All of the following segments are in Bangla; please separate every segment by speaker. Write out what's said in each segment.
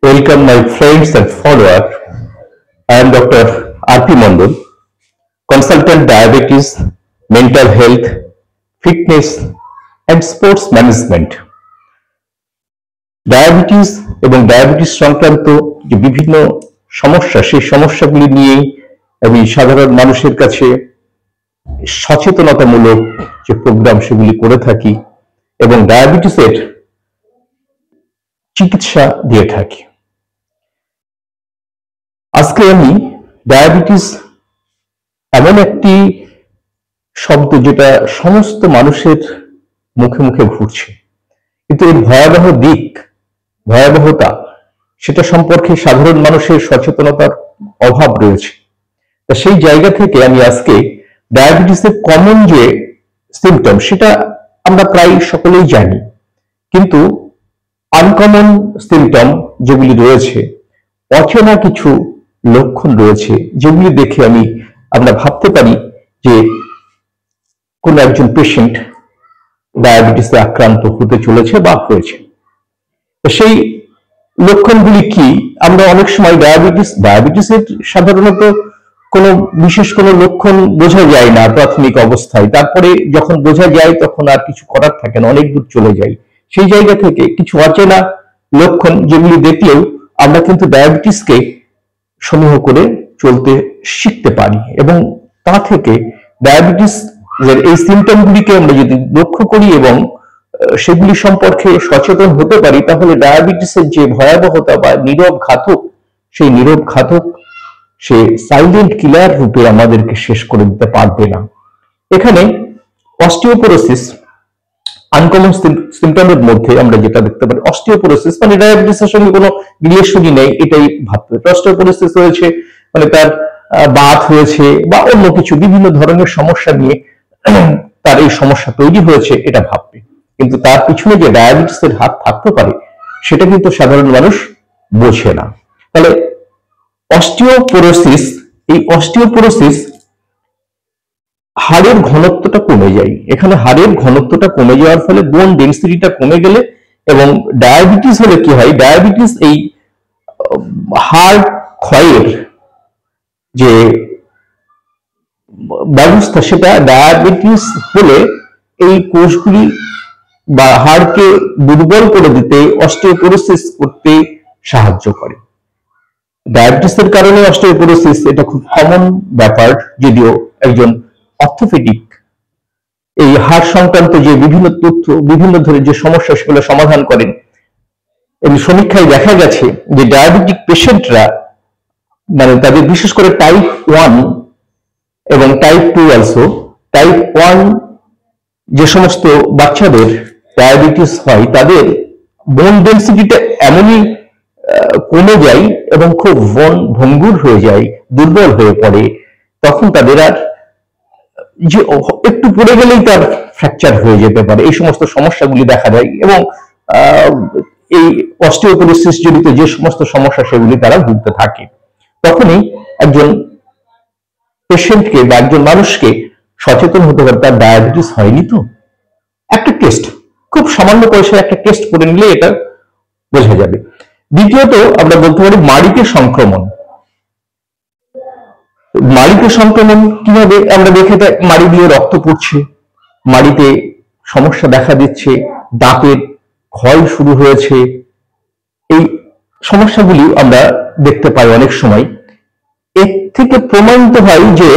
Speaker 1: Welcome, my friends and followers. I am Dr. R.P. Mondol, consultant diabetes, mental health, fitness, and sports management. Diabetes এবং ডায়াবেটিস সংক্রান্ত যে বিভিন্ন সমস্যা, সেই সমস্যাগুলি নিয়ে আমি সাধারণ মানুষের কাছে সচেতনতামূলক যে প্রোগ্রাম সেগুলি করে থাকি এবং ডায়াবেটিসের চিকিৎসা দিয়ে থাকি। আজকে আমি ডায়াবেটিস এমন একটি শব্দ যেটা সমস্ত মানুষের মুখে মুখে ঘুরছে, কিন্তু এর ভয়াবহতা সেটা সম্পর্কে সাধারণ মানুষের সচেতনতার অভাব রয়েছে। তা সেই জায়গা থেকে আমি আজকে ডায়াবেটিসের কমন যে সিমটম সেটা আমরা প্রায় সকলেই জানি, কিন্তু আনকমন সিমটম যেগুলি রয়েছে, অচেনা কিছু লক্ষণ রয়েছে যেগুলি দেখে আমরা ভাবতে পারি যে কোন একজন পেশেন্ট ডায়াবেটিসে আক্রান্ত হতে চলেছে বা হয়েছে। সেই লক্ষণগুলি কি? আমরা অনেক সময় ডায়াবেটিসের সাধারণত কোনো বিশেষ কোনো লক্ষণ বোঝা যায় না প্রাথমিক অবস্থায়, তারপরে যখন বোঝা যায় তখন আর কিছু করার থাকে না, অনেক দূর চলে যায়। সেই জায়গা থেকে কিছু অচেনা লক্ষণ যেগুলি দেখলেও আমরা কিন্তু ডায়াবেটিসকে সমূহ করে চলতে শিখতে পারি এবং তা থেকে ডায়াবেটিস এই সিমটমগুলিকে আমরা যদি লক্ষ্য করি এবং সেগুলি সম্পর্কে সচেতন হতে পারি, তাহলে ডায়াবেটিসের যে ভয়াবহতা বা নীরব ঘাতক, সেই নীরব ঘাতক সে সাইলেন্ট কিলার রূপে আমাদেরকে শেষ করে দিতে পারবে না। এখানে অস্টিওপোরোসিস আনকমন সিমটমের মধ্যে আমরা যেটা দেখতে পারি, অস্টিওপোরোসিস মানে ডায়াবেটিসের সঙ্গে কোনো রিলেশনই নেই, এটাই ভাবতে হবে। অস্টিওপোরোসিস হয়েছে মানে তার বাত হয়েছে বা অন্য কিছু বিভিন্ন ধরনের সমস্যা নিয়ে তার এই সমস্যা তৈরি হয়েছে, এটা ভাববে। কিন্তু তার পিছনে যে ডায়াবেটিসের হাত থাকতে পারে সেটা কিন্তু সাধারণ মানুষ বোঝে না। তাহলে এই অস্টিওপোরোসিস হাড়ের ঘনত্বটা কমে যায়। এখানে হাড়ের ঘনত্বটা কমে যাওয়ার ফলে বোন ডেন্সিটিটা কমে গেলে, এবং ডায়াবেটিস হলে কি হয়, ডায়াবেটিস এই হাড় ক্ষয়ের যে ব্যবস্থা, সেটা ডায়াবেটিস হলে এই কোষগুলি বা হাড়কে দুর্বল করে দিতে, অস্টিওপোরোসিস করতে সাহায্য করে। ডায়াবেটিসের কারণে অস্টিওপোরোসিস এটা খুব কমন ব্যাপার, যদিও একজন অর্থোপেডিক এই হাড় সংক্রান্ত যে বিভিন্ন তথ্য, বিভিন্ন ধরনের যে সমস্যা সেগুলো সমাধান করেন। এই সমীক্ষায় দেখা গেছে যে ডায়াবেটিক পেশেন্টরা মানে তাদের বিশেষ করে টাইপ 1 এবং টাইপ 2 অলসো, টাইপ 1 যে সমস্ত বাচ্চাদের ডায়াবেটিস হয় তাদের বোন ডেন্সিটিটা এমনই কমে যায় এবং খুব বোন ভঙ্গুর হয়ে যায়, দুর্বল হয়ে পড়ে। তখন তাদের আর যে একটু পড়ে গেলেই তার ফ্র্যাকচার হয়ে যেতে পারে, এই সমস্ত সমস্যাগুলি দেখা যায়। এবং এই অস্টিওপোরোসিস জড়িত যে সমস্ত সমস্যা সেগুলি তারা ভুগতে থাকে। তখনই একজন পেশেন্টকে বা একজন মানুষকে সচেতন হতে হবে, তার ডায়াবেটিস হয়নি তো। একটা টেস্ট, খুব সামান্য পয়সায় একটা টেস্ট করে নিলে এটা বোঝা যাবে। দ্বিতীয়ত আমরা বলতে পারি মাড়িতে সংক্রমণ। মাড়িতে সংক্রমণ কিভাবে আমরা দেখে থাকি? মাড়ি দিয়ে রক্ত পড়ছে, মাড়িতে সমস্যা দেখা দিচ্ছে, দাঁতের ক্ষয় শুরু হয়েছে, এই সমস্যাগুলি আমরা দেখতে পাই অনেক সময়। এর থেকে প্রমাণিত হয় যে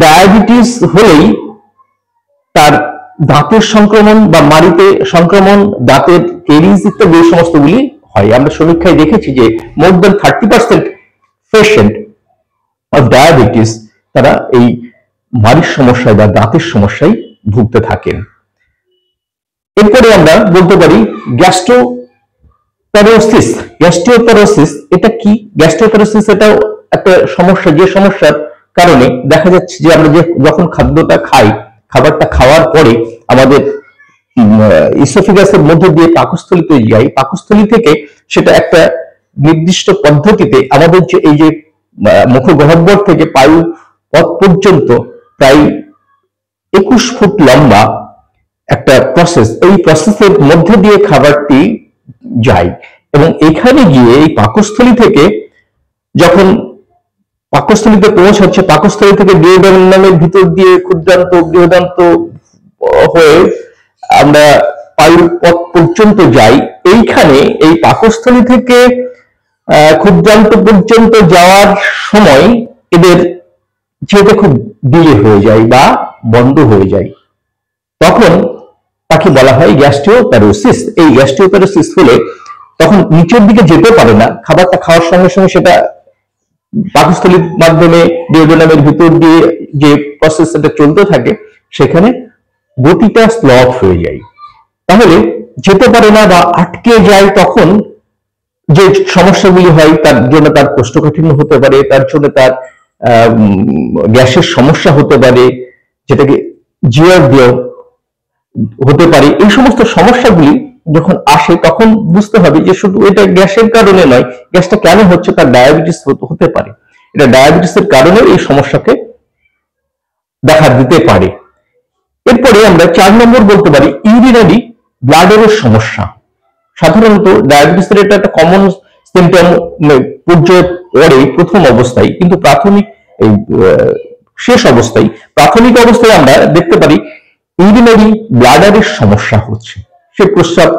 Speaker 1: ডায়াবেটিস হলেই তার দাঁতের সংক্রমণ বা মাড়িতে সংক্রমণ, দাঁতের কেরিজ ইত্যাদি এই সমস্তগুলি হয়। আমরা সমীক্ষায় দেখেছি যে more than 30% patient of diabetes তারা এই মাড়ির সমস্যায় বা দাঁতের সমস্যায় ভুগতে থাকেন। এরপরে আমরা বলতে পারি গ্যাস্ট্রোপ্যারোসিস। এটা কি? গ্যাস্ট্রোপ্যারোসিস এটাও একটা সমস্যা, যে সমস্যার কারণে দেখা যাচ্ছে যে আমরা যখন খাদ্যটা খাই, খাবারটা খাওয়ার পরে আমাদের ইসোফেগাসের মধ্যে দিয়ে পাকস্থলীতে যাই, পাকস্থলী থেকে সেটা একটা নির্দিষ্ট পদ্ধতিতে আমাদের যে এই যে মুখগহ্বর থেকে পায়ু পথ পর্যন্ত প্রায় 21 ফুট লম্বা একটা প্রসেস, এই প্রসেসের মধ্যে দিয়ে খাবারটি যায় এবং এখানে গিয়ে এই পাকস্থলী থেকে যখন পাকস্থলীতে পৌঁছাচ্ছে, পাকস্থলী থেকে ডিওডার্মের ভিতর দিয়ে ক্ষুদ্রান্ত বৃহদান্ত হয়ে আমরা পায়ুর পথ পর্যন্ত যাই। এইখানে এই পাকস্থলী থেকে ক্ষুদ্রান্ত পর্যন্ত যাওয়ার সময় এদের যেটা খুব ডিলে হয়ে যায় বা বন্ধ হয়ে যায়, তখন তাকে বলা হয় গ্যাস্ট্রিওপ্যারোসিস। এই গ্যাস্ট্রিওপ্যারোসিস হলে তখন নিচের দিকে যেতে পারে না, খাবারটা খাওয়ার সঙ্গে সঙ্গে সেটা পাকস্থলীর মাধ্যমে ডিওডার্মের ভিতর দিয়ে যে প্রসেসটা চলতে থাকে সেখানে গতিটা স্লথ হয়ে যায়, তাহলে যেতে পারে না বা আটকে যায়। তখন যে সমস্যাগুলি হয় তার জন্য তার কোষ্ঠকাঠিন্য হতে পারে, তার জন্য তার গ্যাসের সমস্যা হতে পারে, যেটাকে জিয়ার্ডিয়া হতে পারে। এই সমস্ত সমস্যাগুলি যখন আসে তখন বুঝতে হবে যে শুধু এটা গ্যাসের কারণে নয়, গ্যাসটা কেন হচ্ছে, তার ডায়াবেটিস হতে পারে। এটা ডায়াবেটিসের কারণে এই সমস্যাকে দেখা দিতে পারে। এরপরে আমরা 4 নম্বর বলতে পারি ইউরিনারি ব্লাডারের সমস্যা। সাধারণত ডায়াবেটিসের এটা একটা কমন সিমটম পর্যায়ে পড়ে প্রথম অবস্থায়, কিন্তু প্রাথমিক শেষ অবস্থায়, প্রাথমিক অবস্থায় আমরা দেখতে পারি ইউরিনারি ব্লাডারের সমস্যা হচ্ছে। সে প্রস্রাব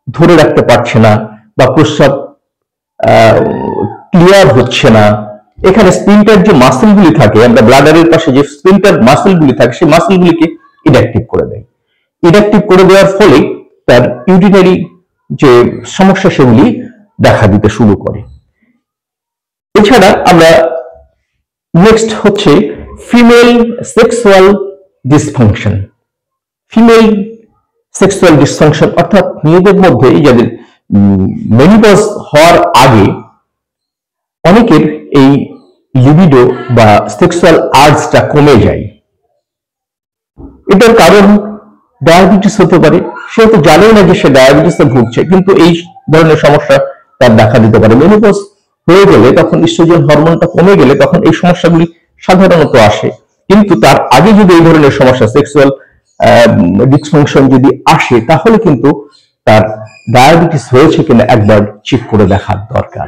Speaker 1: ধরে রাখতে পারছে না বা প্রস্রাব ক্লিয়ার হচ্ছে না। এখানে স্পিনটার যে মাসেলগুলি থাকে, আমরা ব্লাডারের পাশে যে স্পিনটার মাসেলগুলি থাকে সেই মাসেলগুলিকে ইনঅ্যাক্টিভ করে দেয়। ইনঅ্যাক্টিভ করে দেওয়ার ফলে তার ইউরিনারি যে সমস্যা সেগুলি দেখা দিতে শুরু করে। এছাড়া আমরা নেক্সট হচ্ছে female sexual dysfunction. Female sexual dysfunction অর্থাৎ মেয়েদের মধ্যে যাদের মেনোপজ হওয়ার আগে অনেকের এই লিবিডো বা সেক্সুয়াল আর্জটা কমে যায়। এটার কারণ ডায়াবেটিস হতে পারে। সে তো জানে না যে সে ডায়াবেটিসে ভুগছে, কিন্তু এই ধরনের সমস্যা তার দেখা দিতে পারে। মেনোপজ হয়ে গেলে তখন ইস্ট্রোজেন হরমোনটা কমে গেলে তখন এই সমস্যাগুলি সাধারণত আসে। কিন্তু তার আগে যদি এই ধরনের সমস্যা সেক্সুয়াল ডিসফাংশন যদি আসে তাহলে কিন্তু তার ডায়াবেটিস হয়েছে কিনা একবার চেক করে দেখার দরকার।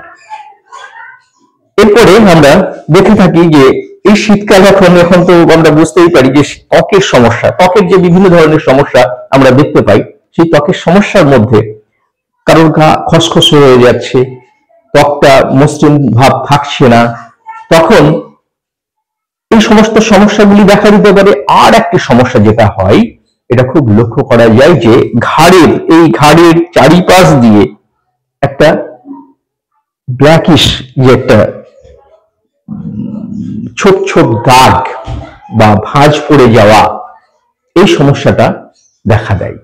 Speaker 1: এরপরে আমরা দেখে থাকি যে এই শীতকাল এখন তো আমরা বুঝতেই পারি যে ত্বকের সমস্যা, ত্বকের যে বিভিন্ন ধরনের সমস্যা আমরা দেখতে পাই, সেই ত্বকের সমস্যার মধ্যে কারোর গা খসখসে হয়ে যাচ্ছে, ত্বকটা মসৃণ ভাব থাকছে না, তখন এই সমস্ত সমস্যাগুলি দেখা দিতে পারে। আর একটি সমস্যা যেটা হয়, এটা খুব লক্ষ্য করা যায় যে ঘাড়ের চারিপাশ দিয়ে একটা ব্ল্যাকিশ যে একটা ছোপ ছোপ দাগ বা ভাঁজ পড়ে যাওয়া, এই সমস্যাটা দেখা দেয়।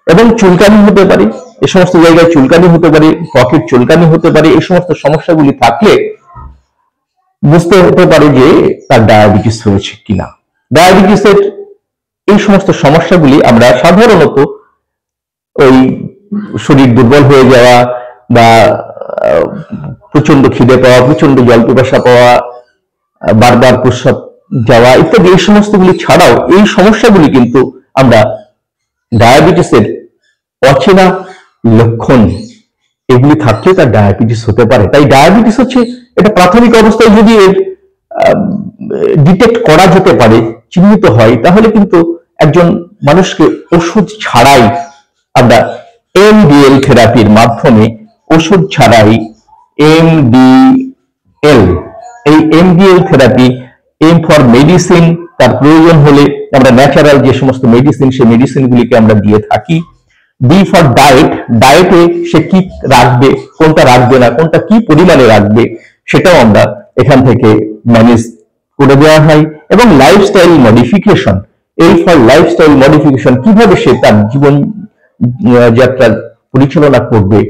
Speaker 1: এবং চুলকানি হতে পারে, এই সমস্ত জায়গায় চুলকানি হতে পারে, ত্বকের চুলকানি হতে পারে। এই সমস্ত সমস্যাগুলি থাকলে বুঝতে হতে পারে যে তার ডায়াবেটিস হয়েছে কিনা। ডায়াবেটিসের এই সমস্ত সমস্যাগুলি আমরা সাধারণত ওই শরীর দুর্বল হয়ে যাওয়া বা প্রচন্ড খিদে পাওয়া, প্রচন্ড জল পিপাসা পাওয়া, বারবার প্রস্রাব যাওয়া ইত্যাদি এই সমস্তগুলি ছাড়াও এই সমস্যাগুলি কিন্তু আমরা ডায়াবেটিসের অচেনা লক্ষণ, এগুলি থাকলে তার ডায়াবেটিস হতে পারে। তাই ডায়াবেটিস হচ্ছে এটা প্রাথমিক অবস্থায় যদি ডিটেক্ট করা যেতে পারে, চিহ্নিত হয়, তাহলে কিন্তু একজন মানুষকে ওষুধ ছাড়াই আমরা এমডিএল থেরাপির মাধ্যমে, ওষুধ ছাড়াই এমডিএল, এই MDL therapy, M for medicine, তার প্রয়োজন হলে আমরা ন্যাচারাল যে সমস্ত মেডিসিন সেই মেডিসিনগুলিকে আমরা দিয়ে থাকি। ডি ফর ডায়েট, ডায়েটে সে কি রাখবে, কোনটা রাখবে না, কোনটা কি পরিমাণে রাখবে, সেটাও আমরা এখান থেকে ম্যানেজ করে দেওয়া হয়। এবং লাইফস্টাইল মডিফিকেশন, এই ফর লাইফস্টাইল মডিফিকেশন, কিভাবে সে তার জীবন যাত্রা পরিচালনা করবে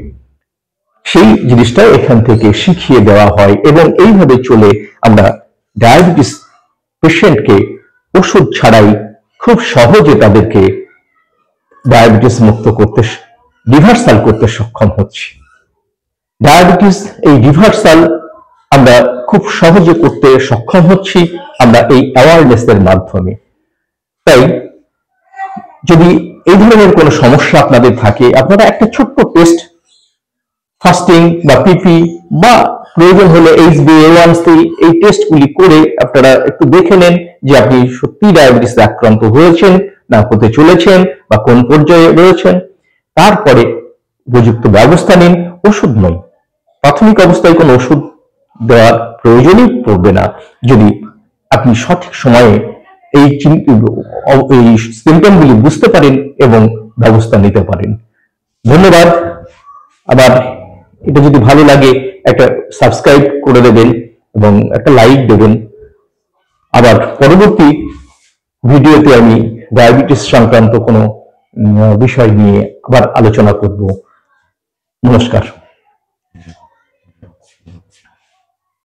Speaker 1: সেই জিনিসটা এখান থেকে শিখিয়ে দেওয়া হয়। এবং এইভাবে চলে আমরা ডায়াবেটিস পেশেন্টকে ওষুধ ছাড়াই খুব সহজে তাদেরকে ডায়াবেটিস মুক্ত করতে, রিভার্সাল করতে সক্ষম হচ্ছি। ডায়াবেটিস এই রিভার্সাল আমরা খুব সহজে করতে সক্ষম হচ্ছি আমরা এই অ্যাওয়ারনেসের মাধ্যমে। তাই যদি এই ধরনের কোনো সমস্যা আপনাদের থাকে, আপনারা একটা ছোট্ট টেস্ট ফাস্টিং বা পিপি বা প্রয়োজন হলে HbA1c এই টেস্টগুলি করে আপনারা একটু দেখে নেন যে আপনি সত্যি ডায়াবেটিস আক্রান্ত হয়েছেন না হতে চলেছেন বা কোন পর্যায়ে রয়েছেন। তারপরে উপযুক্ত ব্যবস্থা নিন। ওষুধ নয়, প্রাথমিক অবস্থায় কোনো ওষুধ দেওয়ার প্রয়োজনই পড়বে না যদি আপনি সঠিক সময়ে এই সিমটমগুলি বুঝতে পারেন এবং ব্যবস্থা নিতে পারেন। ধন্যবাদ। আবার এটা যদি ভালো লাগে একটা সাবস্ক্রাইব করে দেবেন এবং একটা লাইক দেবেন। আবার পরবর্তী ভিডিওতে আমি ডায়াবেটিস সংক্রান্ত কোনো বিষয় নিয়ে আবার আলোচনা করব। নমস্কার।